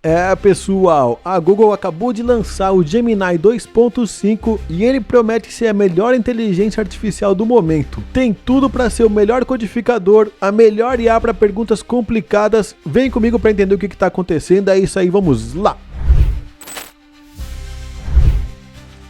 É, pessoal, a Google acabou de lançar o Gemini 2.5 e ele promete ser a melhor inteligência artificial do momento. Tem tudo para ser o melhor codificador, a melhor IA para perguntas complicadas. Vem comigo para entender o que está acontecendo, é isso aí, vamos lá!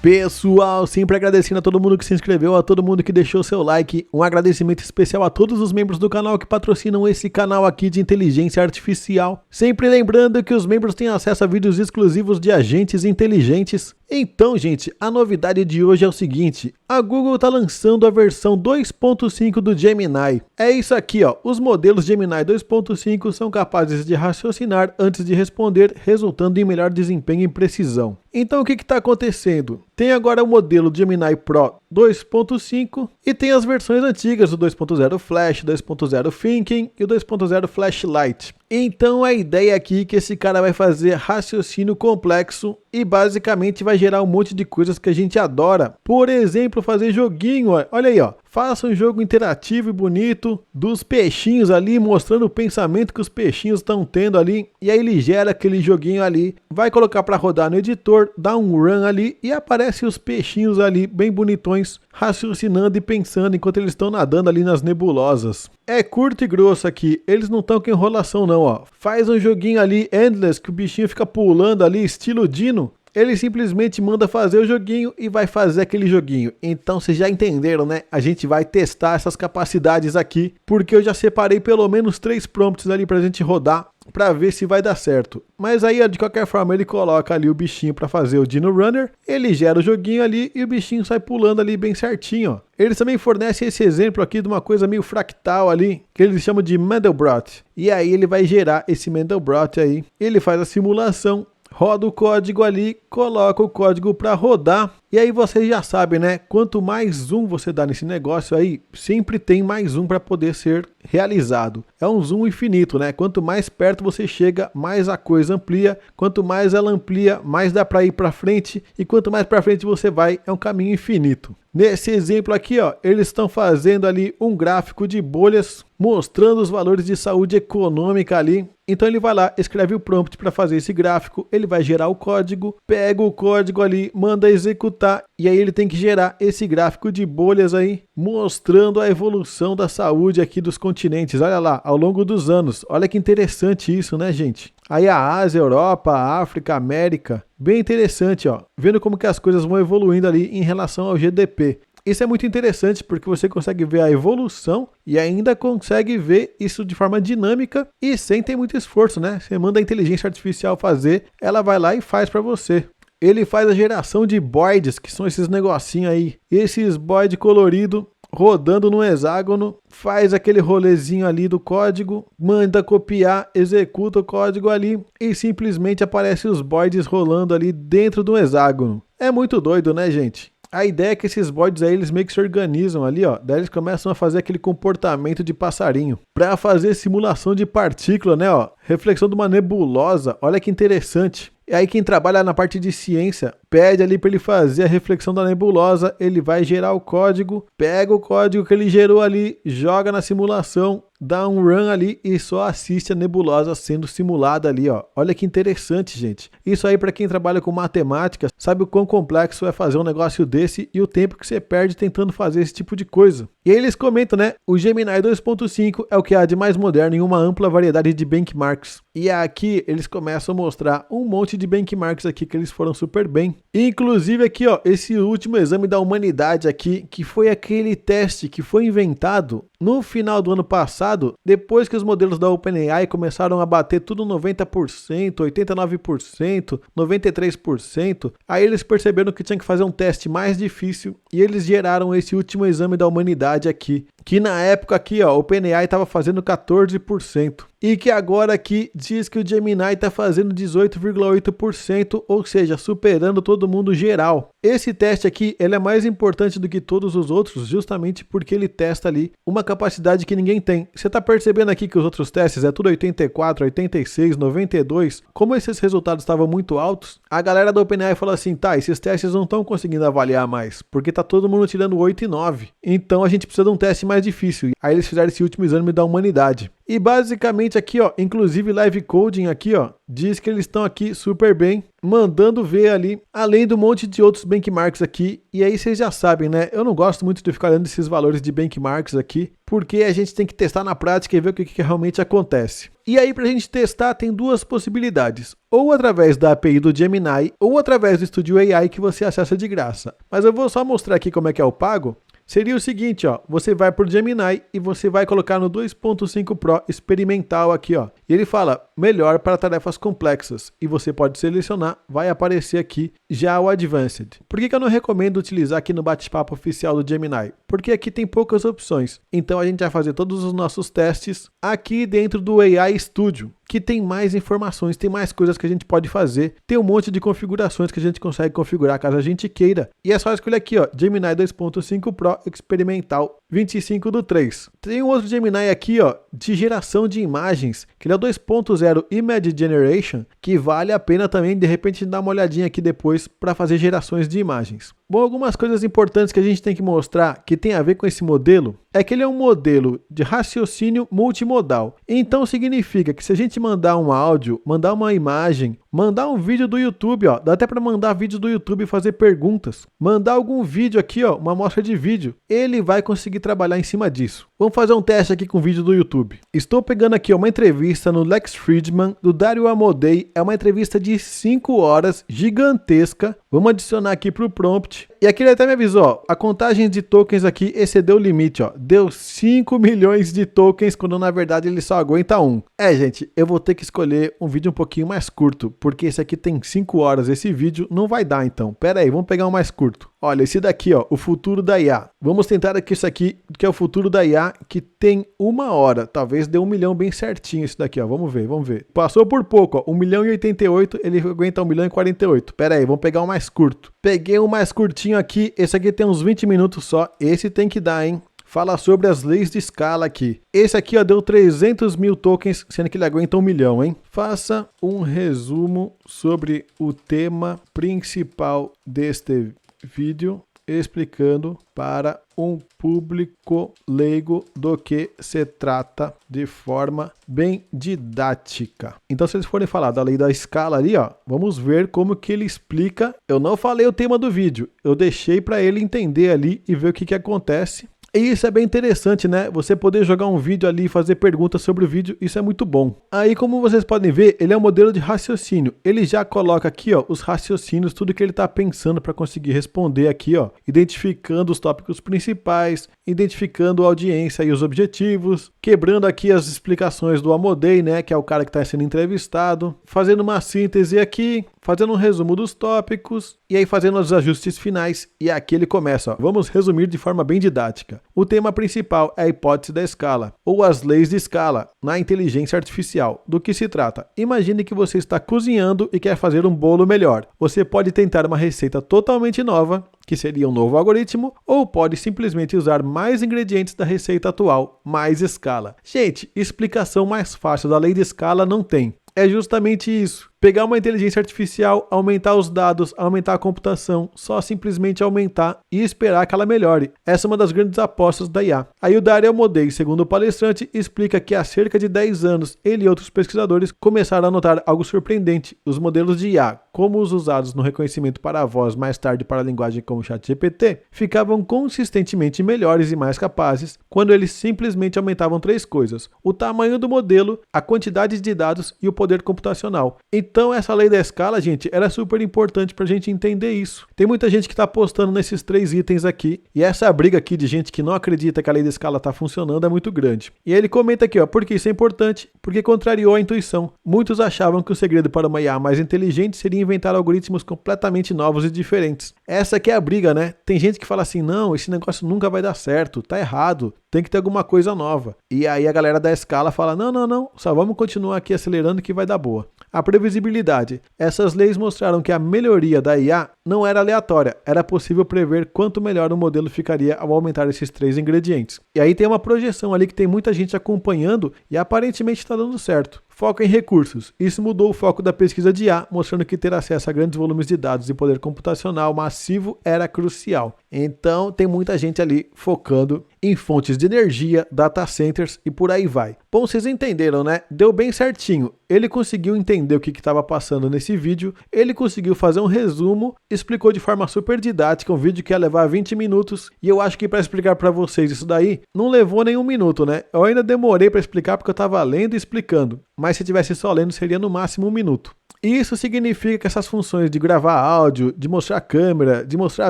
Pessoal, sempre agradecendo a todo mundo que se inscreveu, a todo mundo que deixou seu like, um agradecimento especial a todos os membros do canal que patrocinam esse canal aqui de inteligência artificial. Sempre lembrando que os membros têm acesso a vídeos exclusivos de agentes inteligentes. Então, gente, a novidade de hoje é o seguinte, a Google está lançando a versão 2.5 do Gemini. É isso aqui, ó, os modelos Gemini 2.5 são capazes de raciocinar antes de responder, resultando em melhor desempenho e precisão. Então, o que está acontecendo? Tem agora o modelo Gemini Pro 2.5 e tem as versões antigas, o 2.0 Flash, 2.0 Thinking e o 2.0 Flashlight. Então a ideia aqui é que esse cara vai fazer raciocínio complexo e basicamente vai gerar um monte de coisas que a gente adora. Por exemplo, fazer joguinho, olha aí, ó. Faça um jogo interativo e bonito dos peixinhos ali, mostrando o pensamento que os peixinhos estão tendo ali. E aí ele gera aquele joguinho ali, vai colocar para rodar no editor, dá um run ali e aparece os peixinhos ali bem bonitões, raciocinando e pensando enquanto eles estão nadando ali nas nebulosas. É curto e grosso aqui, eles não estão com enrolação não, ó. Faz um joguinho ali, endless, que o bichinho fica pulando ali, estilo Dino. Ele simplesmente manda fazer o joguinho e vai fazer aquele joguinho. Então vocês já entenderam, né? A gente vai testar essas capacidades aqui, porque eu já separei pelo menos 3 prompts ali pra gente rodar, pra ver se vai dar certo. Mas aí, de qualquer forma, ele coloca ali o bichinho pra fazer o Dino Runner, ele gera o joguinho ali e o bichinho sai pulando ali bem certinho, ó. Eles também fornecem esse exemplo aqui de uma coisa meio fractal ali, que eles chamam de Mandelbrot. E aí ele vai gerar esse Mandelbrot aí, ele faz a simulação, roda o código ali, coloca o código para rodar e aí você já sabe, né? Quanto mais zoom você dá nesse negócio aí, sempre tem mais um para poder ser realizado. É um zoom infinito, né? Quanto mais perto você chega, mais a coisa amplia. Quanto mais ela amplia, mais dá para ir para frente. E quanto mais para frente você vai, é um caminho infinito. Nesse exemplo aqui, ó, eles estão fazendo ali um gráfico de bolhas, mostrando os valores de saúde econômica ali. Então ele vai lá, escreve o prompt para fazer esse gráfico, ele vai gerar o código, pega o código ali, manda executar e aí ele tem que gerar esse gráfico de bolhas aí, mostrando a evolução da saúde aqui dos continentes. Olha lá, ao longo dos anos. Olha que interessante isso, né, gente? Aí a Ásia, a Europa, a África, a América, bem interessante, ó. Vendo como que as coisas vão evoluindo ali em relação ao GDP. Isso é muito interessante porque você consegue ver a evolução e ainda consegue ver isso de forma dinâmica e sem ter muito esforço, né? Você manda a inteligência artificial fazer, ela vai lá e faz para você. Ele faz a geração de boids, que são esses negocinhos aí. Esses boids colorido rodando no hexágono, faz aquele rolezinho ali do código, manda copiar, executa o código ali e simplesmente aparece os boids rolando ali dentro do hexágono. É muito doido, né, gente? A ideia é que esses boids aí, eles meio que se organizam ali, ó. Daí eles começam a fazer aquele comportamento de passarinho. Para fazer simulação de partícula, né, ó. Reflexão de uma nebulosa. Olha que interessante. E aí quem trabalha na parte de ciência pede ali para ele fazer a reflexão da nebulosa, ele vai gerar o código, pega o código que ele gerou ali, joga na simulação, dá um run ali e só assiste a nebulosa sendo simulada ali, ó. Olha que interessante, gente. Isso aí para quem trabalha com matemática, sabe o quão complexo é fazer um negócio desse e o tempo que você perde tentando fazer esse tipo de coisa. E aí eles comentam, né? O Gemini 2.5 é o que há de mais moderno em uma ampla variedade de benchmarks. E aqui eles começam a mostrar um monte de benchmarks aqui que eles foram super bem. Inclusive aqui, ó, esse último exame da humanidade aqui, que foi aquele teste que foi inventado no final do ano passado, depois que os modelos da OpenAI começaram a bater tudo 90%, 89%, 93%, aí eles perceberam que tinha que fazer um teste mais difícil e eles geraram esse último exame da humanidade aqui, que na época aqui, ó, o OpenAI estava fazendo 14%. E que agora aqui diz que o Gemini está fazendo 18,8%, ou seja, superando todo mundo geral. Esse teste aqui, ele é mais importante do que todos os outros, justamente porque ele testa ali uma capacidade que ninguém tem. Você está percebendo aqui que os outros testes é tudo 84, 86, 92. Como esses resultados estavam muito altos, a galera do OpenAI falou assim, tá, esses testes não estão conseguindo avaliar mais, porque tá todo mundo tirando 8 e 9. Então a gente precisa de um teste mais mais difícil. Aí eles fizeram esse último exame da humanidade. E basicamente aqui, ó, inclusive Live Coding aqui, ó, diz que eles estão aqui super bem, mandando ver ali, além do monte de outros benchmarks aqui. E aí vocês já sabem, né? Eu não gosto muito de ficar olhando esses valores de benchmarks aqui, porque a gente tem que testar na prática e ver o que realmente acontece. E aí, pra gente testar, tem duas possibilidades. Ou através da API do Gemini, ou através do Studio AI que você acessa de graça. Mas eu vou só mostrar aqui como é que é o pago. Seria o seguinte, ó, você vai por Gemini e você vai colocar no 2.5 Pro experimental aqui, ó. E ele fala, melhor para tarefas complexas. E você pode selecionar, vai aparecer aqui já o Advanced. Por que eu não recomendo utilizar aqui no bate-papo oficial do Gemini? Porque aqui tem poucas opções. Então a gente vai fazer todos os nossos testes aqui dentro do AI Studio, que tem mais informações, tem mais coisas que a gente pode fazer, tem um monte de configurações que a gente consegue configurar caso a gente queira. E é só escolher aqui, ó, Gemini 2.5 Pro Experimental 25/3. Tem um outro Gemini aqui, ó, de geração de imagens, que ele é o 2.0 Image Generation, que vale a pena também, de repente, dar uma olhadinha aqui depois para fazer gerações de imagens. Bom, algumas coisas importantes que a gente tem que mostrar que tem a ver com esse modelo é que ele é um modelo de raciocínio multimodal. Então significa que se a gente mandar um áudio, mandar uma imagem, mandar um vídeo do YouTube, ó, dá até para mandar vídeo do YouTube e fazer perguntas, mandar algum vídeo aqui, ó, uma amostra de vídeo, ele vai conseguir trabalhar em cima disso. Vamos fazer um teste aqui com o vídeo do YouTube. Estou pegando aqui ó, uma entrevista no Lex Fridman, do Dario Amodei. É uma entrevista de 5 horas, gigantesca. Vamos adicionar aqui para o prompt. E aqui ele até me avisou, ó, a contagem de tokens aqui excedeu o limite, ó. Deu 5 milhões de tokens, quando na verdade ele só aguenta 1. Gente, eu vou ter que escolher um vídeo um pouquinho mais curto, porque esse aqui tem 5 horas, esse vídeo não vai dar então. Pera aí, vamos pegar um mais curto. Olha, esse daqui, ó, o futuro da IA. Vamos tentar aqui isso aqui, que é o futuro da IA, que tem 1 hora. Talvez dê 1 milhão bem certinho esse daqui, ó. Vamos ver, vamos ver. Passou por pouco, ó. 1 milhão e 88, ele aguenta 1 milhão e 48. Pera aí, vamos pegar um mais curto. Peguei um mais curtinho aqui, esse aqui tem uns 20 minutos só. Esse tem que dar, hein? Fala sobre as leis de escala aqui. Esse aqui ó, deu 300 mil tokens, sendo que ele aguenta 1 milhão, hein? Faça um resumo sobre o tema principal deste vídeo, explicando para um público leigo do que se trata de forma bem didática. Então, se eles forem falar da lei da escala ali, ó, vamos ver como que ele explica. Eu não falei o tema do vídeo, eu deixei para ele entender ali e ver o que acontece. E isso é bem interessante, né? Você poder jogar um vídeo ali e fazer perguntas sobre o vídeo, isso é muito bom. Aí, como vocês podem ver, ele é um modelo de raciocínio. Ele já coloca aqui, ó, os raciocínios, tudo que ele está pensando para conseguir responder aqui, ó, identificando os tópicos principais, identificando a audiência e os objetivos, quebrando aqui as explicações do Amodei, né, que é o cara que está sendo entrevistado, fazendo uma síntese aqui, fazendo um resumo dos tópicos e aí fazendo os ajustes finais. E aqui ele começa, ó, vamos resumir de forma bem didática. O tema principal é a hipótese da escala, ou as leis de escala, na inteligência artificial. Do que se trata? Imagine que você está cozinhando e quer fazer um bolo melhor. Você pode tentar uma receita totalmente nova, que seria um novo algoritmo, ou pode simplesmente usar mais ingredientes da receita atual, mais escala. Gente, explicação mais fácil da lei de escala não tem. É justamente isso. Pegar uma inteligência artificial, aumentar os dados, aumentar a computação, só simplesmente aumentar e esperar que ela melhore. Essa é uma das grandes apostas da IA. Aí o Dario Amodei, segundo o palestrante, explica que há cerca de 10 anos, ele e outros pesquisadores começaram a notar algo surpreendente. Os modelos de IA, como os usados no reconhecimento para a voz, mais tarde para a linguagem como o ChatGPT, ficavam consistentemente melhores e mais capazes quando eles simplesmente aumentavam 3 coisas: o tamanho do modelo, a quantidade de dados e o poder computacional. Então essa lei da escala, gente, era super importante para a gente entender isso. Tem muita gente que está apostando nesses 3 itens aqui, e essa briga aqui de gente que não acredita que a lei da escala está funcionando é muito grande. E ele comenta aqui, ó, por que isso é importante? Porque contrariou a intuição. Muitos achavam que o segredo para uma IA mais inteligente seria inventar algoritmos completamente novos e diferentes. Essa aqui é a briga, né? Tem gente que fala assim, não, esse negócio nunca vai dar certo, tá errado, tem que ter alguma coisa nova. E aí a galera da escala fala, não, só vamos continuar aqui acelerando que vai dar boa. A previsibilidade. Essas leis mostraram que a melhoria da IA não era aleatória, era possível prever quanto melhor o modelo ficaria ao aumentar esses 3 ingredientes. E aí tem uma projeção ali que tem muita gente acompanhando e aparentemente está dando certo. foco em recursos. Isso mudou o foco da pesquisa de IA, mostrando que ter acesso a grandes volumes de dados e poder computacional massivo era crucial. Então, tem muita gente ali focando em fontes de energia, data centers e por aí vai. Bom, vocês entenderam, né? Deu bem certinho. Ele conseguiu entender o que estava passando nesse vídeo, ele conseguiu fazer um resumo, explicou de forma super didática, um vídeo que ia levar 20 minutos, e eu acho que para explicar para vocês isso daí, não levou nem um minuto, né? Eu ainda demorei para explicar porque eu estava lendo e explicando, mas se tivesse só lendo seria no máximo um minuto. Isso significa que essas funções de gravar áudio, de mostrar câmera, de mostrar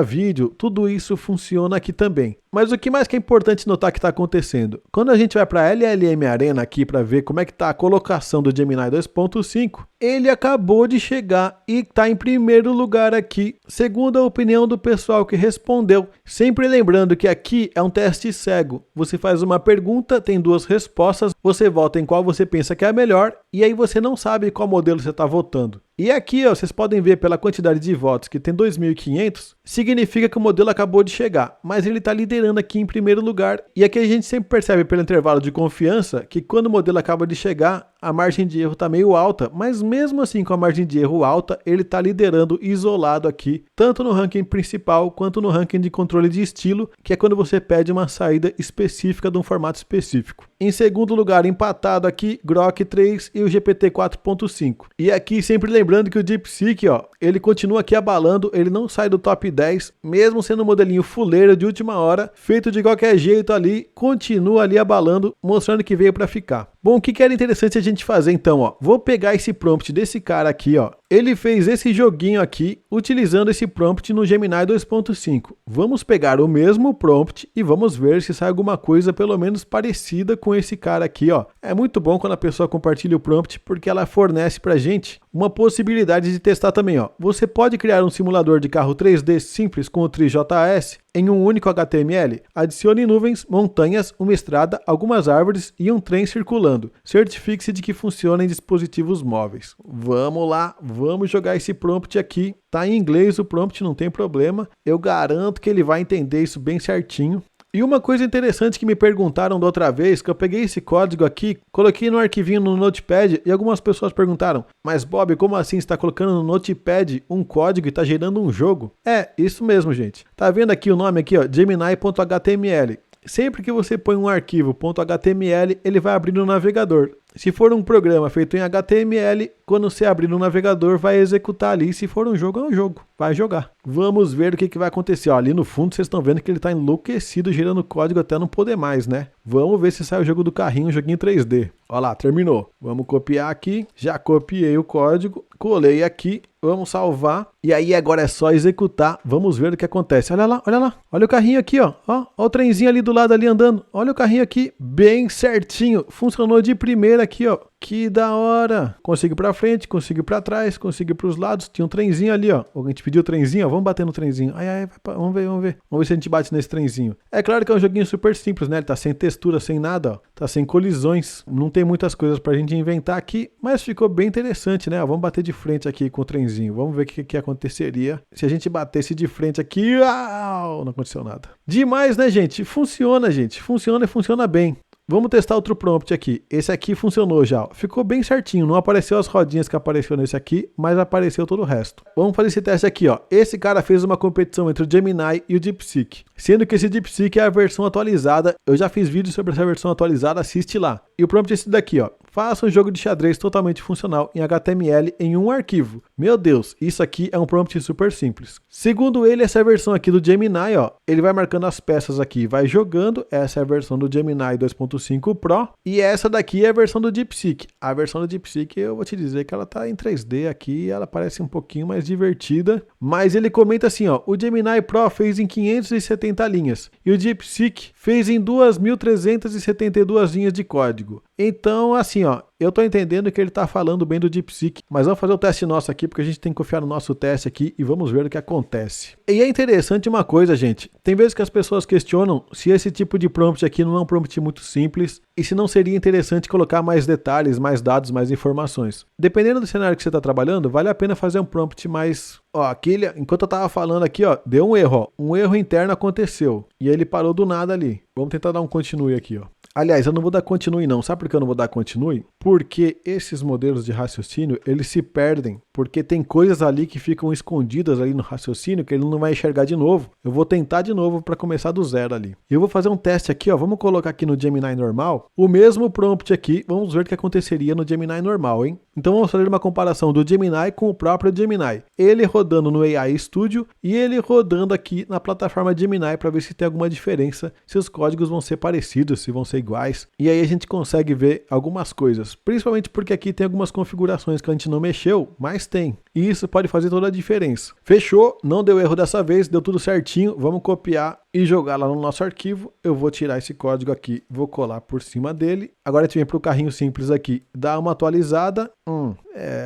vídeo, tudo isso funciona aqui também. Mas o que mais que é importante notar que está acontecendo? Quando a gente vai para a LLM Arena aqui para ver como é que está a colocação do Gemini 2.5, ele acabou de chegar e está em primeiro lugar aqui, segundo a opinião do pessoal que respondeu. Sempre lembrando que aqui é um teste cego. Você faz uma pergunta, tem duas respostas, você vota em qual você pensa que é a melhor e aí você não sabe qual modelo você está votando. E aqui, ó, vocês podem ver pela quantidade de votos que tem 2.500, significa que o modelo acabou de chegar, mas ele está liderando aqui em primeiro lugar. E aqui a gente sempre percebe pelo intervalo de confiança que quando o modelo acaba de chegar, a margem de erro está meio alta, mas mesmo assim com a margem de erro alta, ele está liderando isolado aqui, tanto no ranking principal quanto no ranking de controle de estilo, que é quando você pede uma saída específica de um formato específico. Em segundo lugar, empatado aqui, Grok 3 e o GPT 4.5. E aqui sempre lembrando que o DeepSeek, ó, ele continua aqui abalando, ele não sai do top 10, mesmo sendo um modelinho fuleiro de última hora, feito de qualquer jeito ali, continua ali abalando, mostrando que veio para ficar. Bom, o que era interessante a gente fazer então, ó? Vou pegar esse prompt desse cara aqui, ó. Ele fez esse joguinho aqui utilizando esse prompt no Gemini 2.5. Vamos pegar o mesmo prompt e vamos ver se sai alguma coisa pelo menos parecida com esse cara aqui, ó. É muito bom quando a pessoa compartilha o prompt porque ela fornece pra gente uma possibilidade de testar também, ó. Você pode criar um simulador de carro 3D simples com o TriJS em um único HTML. Adicione nuvens, montanhas, uma estrada, algumas árvores e um trem circulando. Certifique-se de que funciona em dispositivos móveis. Vamos lá, vamos jogar esse prompt aqui. Tá em inglês o prompt, não tem problema. Eu garanto que ele vai entender isso bem certinho. E uma coisa interessante que me perguntaram da outra vez, que eu peguei esse código aqui, coloquei no arquivinho no Notepad e algumas pessoas perguntaram: mas Bob, como assim você está colocando no Notepad um código e está gerando um jogo? É, isso mesmo, gente. Tá vendo aqui o nome aqui, ó, Gemini.html. Sempre que você põe um arquivo .html, ele vai abrir no navegador. Se for um programa feito em HTML, quando você abrir no navegador, vai executar ali. Se for um jogo, é um jogo. Vai jogar. Vamos ver o que vai acontecer. Ó, ali no fundo, vocês estão vendo que ele está enlouquecido, gerando código até não poder mais, né? Vamos ver se sai o jogo do carrinho, um joguinho 3D. Ó lá, terminou. Vamos copiar aqui. Já copiei o código. Colei aqui. Vamos salvar. E aí agora é só executar. Vamos ver o que acontece. Olha lá, olha lá. Olha o carrinho aqui, ó. Ó o trenzinho ali do lado ali andando. Olha o carrinho aqui. Bem certinho. Funcionou de primeira aqui, ó. Que da hora. Consigo ir pra frente, consigo ir pra trás, consigo ir pros lados. Tinha um trenzinho ali, ó. A gente pediu o trenzinho, ó. Vamos bater no trenzinho. Ai, vamos ver. Vamos ver se a gente bate nesse trenzinho. É claro que é um joguinho super simples, né? Ele tá sem textura, sem nada, ó. Tá sem colisões. Não tem muitas coisas pra gente inventar aqui, mas ficou bem interessante, né? Ó, vamos bater de frente aqui com o trenzinho. Vamos ver o que aconteceria se a gente batesse de frente aqui. Não aconteceu nada. Demais, né, gente? Funciona, gente. Funciona e funciona bem. Vamos testar outro prompt aqui. Esse aqui funcionou já. Ficou bem certinho. Não apareceu as rodinhas que apareceu nesse aqui, mas apareceu todo o resto. Vamos fazer esse teste aqui, ó. Esse cara fez uma competição entre o Gemini e o DeepSeek. Sendo que esse DeepSeek é a versão atualizada. Eu já fiz vídeo sobre essa versão atualizada, assiste lá. E o prompt é esse daqui, ó. Faça um jogo de xadrez totalmente funcional em HTML em um arquivo. Meu Deus, isso aqui é um prompt super simples. Segundo ele, essa versão aqui do Gemini, ó, ele vai marcando as peças aqui e vai jogando. Essa é a versão do Gemini 2.5 Pro. E essa daqui é a versão do DeepSeek. A versão do DeepSeek, eu vou te dizer que ela tá em 3D aqui, ela parece um pouquinho mais divertida. Mas ele comenta assim, ó, o Gemini Pro fez em 570 linhas e o DeepSeek fez em 2.372 linhas de código. Então, assim, ó, eu tô entendendo que ele tá falando bem do DeepSeek, mas vamos fazer o teste nosso aqui, porque a gente tem que confiar no nosso teste aqui e vamos ver o que acontece. E é interessante uma coisa, gente, tem vezes que as pessoas questionam se esse tipo de prompt aqui não é um prompt muito simples e se não seria interessante colocar mais detalhes, mais dados, mais informações. Dependendo do cenário que você tá trabalhando, vale a pena fazer um prompt mais... Ó, aquele, enquanto eu tava falando aqui, ó, deu um erro, ó, um erro interno aconteceu e ele parou do nada ali. Vamos tentar dar um continue aqui, ó. Aliás, eu não vou dar continue não. Sabe por que eu não vou dar continue? porque esses modelos de raciocínio, eles se perdem, porque tem coisas ali que ficam escondidas ali no raciocínio que ele não vai enxergar de novo. Eu vou tentar de novo para começar do zero ali. Eu vou fazer um teste aqui, ó, vamos colocar aqui no Gemini normal, o mesmo prompt aqui, vamos ver o que aconteceria no Gemini normal, hein? Então vamos fazer uma comparação do Gemini com o próprio Gemini. Ele rodando no AI Studio e ele rodando aqui na plataforma Gemini para ver se tem alguma diferença, se os códigos vão ser parecidos, se vão ser iguais. E aí a gente consegue ver algumas coisas, principalmente porque aqui tem algumas configurações que a gente não mexeu, mas tem. E isso pode fazer toda a diferença. Fechou, não deu erro dessa vez, deu tudo certinho. Vamos copiar e jogar lá no nosso arquivo. Eu vou tirar esse código aqui, vou colar por cima dele. Agora a gente vem para o carrinho simples aqui, dá uma atualizada.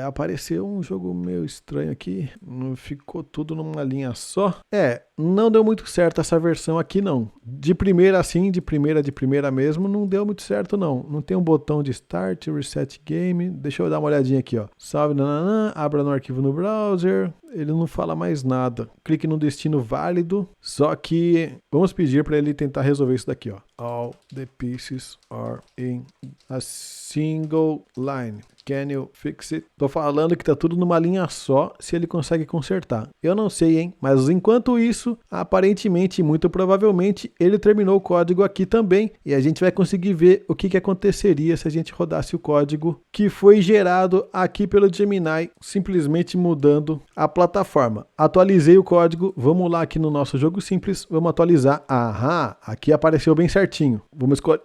Apareceu um jogo meio estranho aqui, não ficou tudo numa linha só. Não deu muito certo essa versão aqui não. De primeira assim, de primeira mesmo, não deu muito certo não. Não tem um botão de Start, Reset Game. Deixa eu dar uma olhadinha aqui, ó. Salve, nananã, abra no arquivo no browser. Ele não fala mais nada. Clique no destino válido. Só que vamos pedir para ele tentar resolver isso daqui, ó. All the pieces are in a single line. Can you fix it? Tô falando que tá tudo numa linha só, se ele consegue consertar. Eu não sei, hein? Mas enquanto isso, aparentemente, muito provavelmente, ele terminou o código aqui também. E a gente vai conseguir ver o que aconteceria se a gente rodasse o código que foi gerado aqui pelo Gemini, simplesmente mudando a plataforma. Atualizei o código, vamos lá aqui no nosso jogo simples, vamos atualizar. Aqui apareceu bem certinho. Vamos escolher.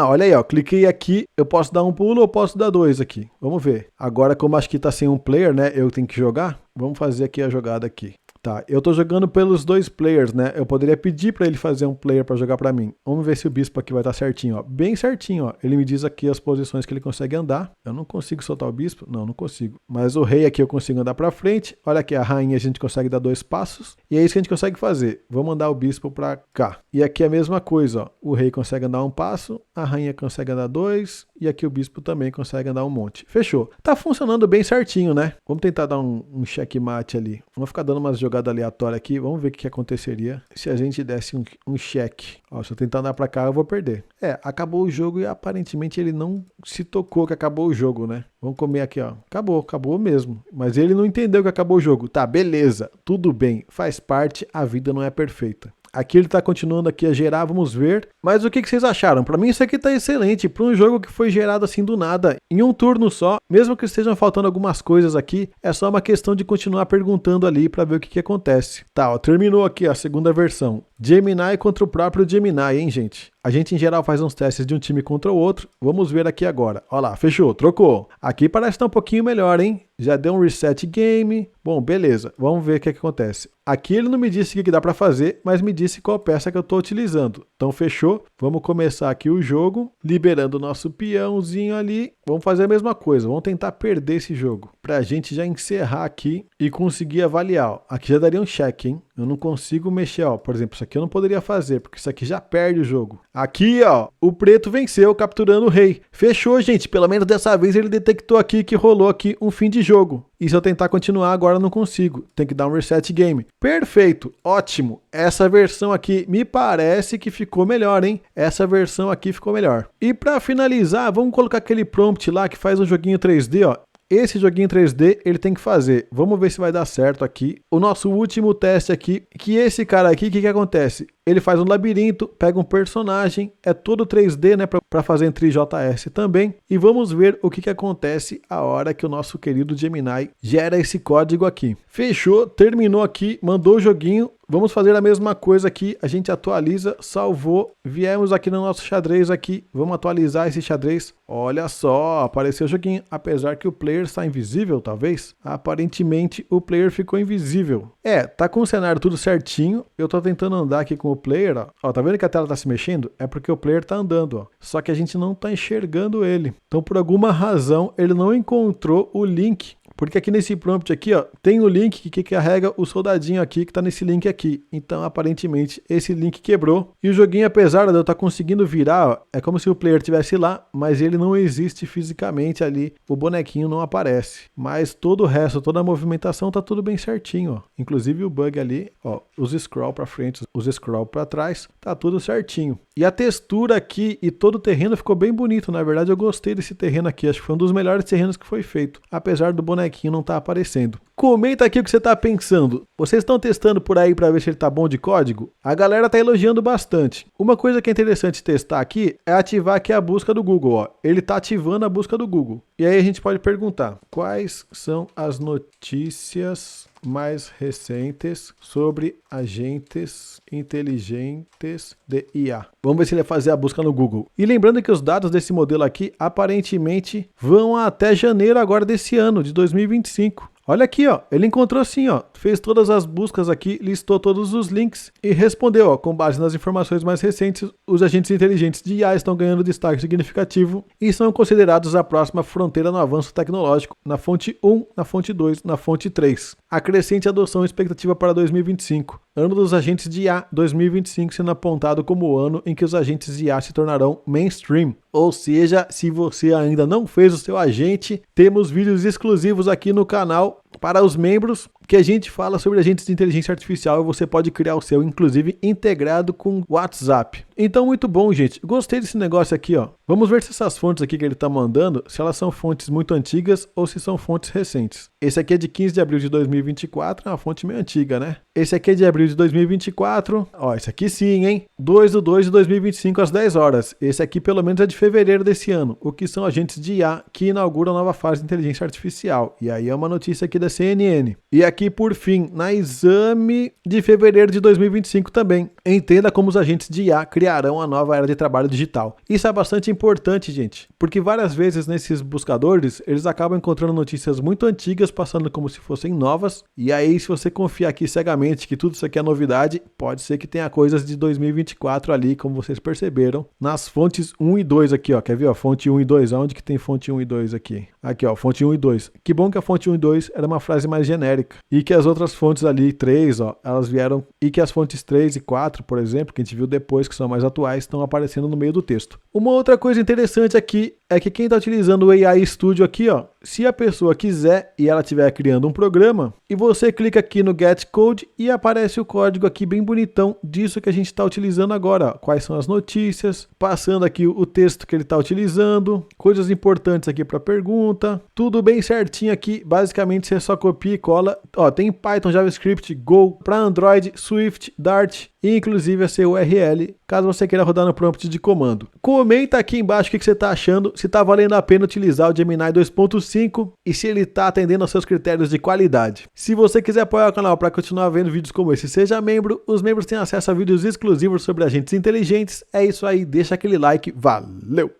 Olha aí, ó, cliquei aqui, eu posso dar um pulo ou posso dar dois aqui. Vamos ver. Agora, como acho que tá sem um player, né, eu tenho que jogar. Vamos fazer aqui a jogada aqui. Tá, eu tô jogando pelos dois players, né? Eu poderia pedir para ele fazer um player para jogar para mim. Vamos ver se o bispo aqui vai estar certinho, ó. Bem certinho, ó. Ele me diz aqui as posições que ele consegue andar. Eu não consigo soltar o bispo? Não consigo. Mas o rei aqui eu consigo andar para frente. Olha aqui, a rainha a gente consegue dar 2 passos. E é isso que a gente consegue fazer. Vamos mandar o bispo para cá. E aqui é a mesma coisa, ó. O rei consegue andar 1 passo, a rainha consegue andar 2 e aqui o bispo também consegue andar um monte. Fechou. Tá funcionando bem certinho, né? Vamos tentar dar um checkmate ali. Vamos ficar dando umas jogadas aleatórias aqui. Vamos ver o que aconteceria se a gente desse um check. Ó, se eu tentar andar pra cá, eu vou perder. Acabou o jogo e aparentemente ele não se tocou que acabou o jogo, né? Vamos comer aqui, ó. Acabou mesmo. Mas ele não entendeu que acabou o jogo. Tá, beleza. Tudo bem. Faz parte. A vida não é perfeita. Aqui ele está continuando aqui a gerar, vamos ver. Mas o que vocês acharam? Para mim isso aqui está excelente. Para um jogo que foi gerado assim do nada, em um turno só, mesmo que estejam faltando algumas coisas aqui, é só uma questão de continuar perguntando ali para ver o que acontece. Tá, ó, terminou aqui a segunda versão. Gemini contra o próprio Gemini, hein, gente? A gente, em geral, faz uns testes de um time contra o outro. Vamos ver aqui agora. Olha lá, fechou, trocou. Aqui parece estar um pouquinho melhor, hein? Já deu um reset game. Bom, beleza. Vamos ver o que acontece. Aqui ele não me disse o que dá para fazer, mas me disse qual peça que eu estou utilizando. Então, fechou. Vamos começar aqui o jogo, liberando o nosso peãozinho ali. Vamos fazer a mesma coisa. Vamos tentar perder esse jogo, para a gente já encerrar aqui e conseguir avaliar. Ó. Aqui já daria um check, hein? Eu não consigo mexer, ó. Por exemplo, isso aqui eu não poderia fazer, porque isso aqui já perde o jogo. Aqui, ó, o preto venceu, capturando o rei. Fechou, gente. Pelo menos dessa vez ele detectou aqui que rolou aqui um fim de jogo. E se eu tentar continuar agora, eu não consigo. Tem que dar um reset game. Perfeito, ótimo. Essa versão aqui me parece que ficou melhor, hein? Essa versão aqui ficou melhor. E para finalizar, vamos colocar aquele prompt lá que faz um joguinho 3D, ó. Esse joguinho 3D ele tem que fazer. Vamos ver se vai dar certo aqui. O nosso último teste aqui, que esse cara aqui, o que acontece? Ele faz um labirinto, pega um personagem, é todo 3D, né, para fazer em TriJS também. E vamos ver o que acontece a hora que o nosso querido Gemini gera esse código aqui. Fechou, terminou aqui, mandou o joguinho. Vamos fazer a mesma coisa aqui, a gente atualiza, salvou, viemos aqui no nosso xadrez aqui, vamos atualizar esse xadrez. Olha só, apareceu o joguinho, apesar que o player está invisível, talvez. Aparentemente o player ficou invisível. Tá com o cenário tudo certinho, eu tô tentando andar aqui com o player, ó, tá vendo que a tela tá se mexendo? É porque o player tá andando, ó. Só que a gente não tá enxergando ele. Então por alguma razão ele não encontrou o link Porque aqui nesse prompt aqui, ó, tem o link que carrega o soldadinho aqui que tá nesse link aqui. Então, aparentemente, esse link quebrou. E o joguinho, apesar de eu estar conseguindo virar, ó, é como se o player estivesse lá, mas ele não existe fisicamente ali. O bonequinho não aparece. Mas todo o resto, toda a movimentação tá tudo bem certinho, ó. Inclusive o bug ali, ó, os scroll para frente, os scroll para trás, tá tudo certinho. E a textura aqui e todo o terreno ficou bem bonito. Na verdade, eu gostei desse terreno aqui. Acho que foi um dos melhores terrenos que foi feito, apesar do bonequinho não estar aparecendo. Comenta aqui o que você está pensando. Vocês estão testando por aí para ver se ele tá bom de código? A galera tá elogiando bastante. Uma coisa que é interessante testar aqui é ativar aqui a busca do Google, ó. Ele tá ativando a busca do Google. E aí a gente pode perguntar: quais são as notícias mais recentes sobre agentes inteligentes de IA? Vamos ver se ele vai fazer a busca no Google. E lembrando que os dados desse modelo aqui aparentemente vão até janeiro agora desse ano, de 2025. Olha aqui, ó, ele encontrou assim, ó, fez todas as buscas aqui, listou todos os links e respondeu, ó, com base nas informações mais recentes, os agentes inteligentes de IA estão ganhando destaque significativo e são considerados a próxima fronteira no avanço tecnológico, na fonte 1, na fonte 2, na fonte 3. A crescente adoção e expectativa para 2025. Ano dos agentes de IA 2025 sendo apontado como o ano em que os agentes de IA se tornarão mainstream. Ou seja, se você ainda não fez o seu agente, temos vídeos exclusivos aqui no canal para os membros que a gente fala sobre agentes de inteligência artificial e você pode criar o seu, inclusive integrado com WhatsApp. Então, muito bom, gente. Gostei desse negócio aqui, ó. Vamos ver se essas fontes aqui que ele está mandando, se elas são fontes muito antigas ou se são fontes recentes. Esse aqui é de 15 de abril de 2024, é uma fonte meio antiga, né? Esse aqui é de abril de 2024. Ó, esse aqui sim, hein? 2/2 de 2025 às 10 horas. Esse aqui pelo menos é de fevereiro desse ano. O que são agentes de IA que inauguram a nova fase de inteligência artificial. E aí é uma notícia aqui da CNN. E aqui, por fim, na Exame de fevereiro de 2025 também. Entenda como os agentes de IA criarão a nova era de trabalho digital. Isso é bastante importante, gente, porque várias vezes nesses buscadores, eles acabam encontrando notícias muito antigas, passando como se fossem novas. E aí, se você confiar aqui cegamente que tudo isso aqui é novidade, pode ser que tenha coisas de 2024 ali, como vocês perceberam, nas fontes 1 e 2 aqui, ó. Quer ver, ó, fonte 1 e 2? Onde que tem fonte 1 e 2 aqui? Aqui, ó, fonte 1 e 2. Que bom que a fonte 1 e 2 era uma frase mais genérica. E que as outras fontes ali, 3, ó, elas vieram... E que as fontes 3 e 4, por exemplo, que a gente viu depois, que são mais atuais, estão aparecendo no meio do texto. Uma outra coisa interessante aqui é que quem está utilizando o AI Studio aqui, ó, se a pessoa quiser e ela estiver criando um programa, e você clica aqui no Get Code e aparece o código aqui bem bonitão disso que a gente está utilizando agora, ó. Quais são as notícias, passando aqui o texto que ele está utilizando, coisas importantes aqui para pergunta, tudo bem certinho aqui. Basicamente você só copia e cola. Ó, tem Python, JavaScript, Go, para Android, Swift, Dart e inclusive a seu URL, caso você queira rodar no prompt de comando. Comenta aqui embaixo o que você está achando, se está valendo a pena utilizar o Gemini 2.5 e se ele está atendendo aos seus critérios de qualidade. Se você quiser apoiar o canal para continuar vendo vídeos como esse, seja membro. Os membros têm acesso a vídeos exclusivos sobre agentes inteligentes. É isso aí, deixa aquele like, valeu!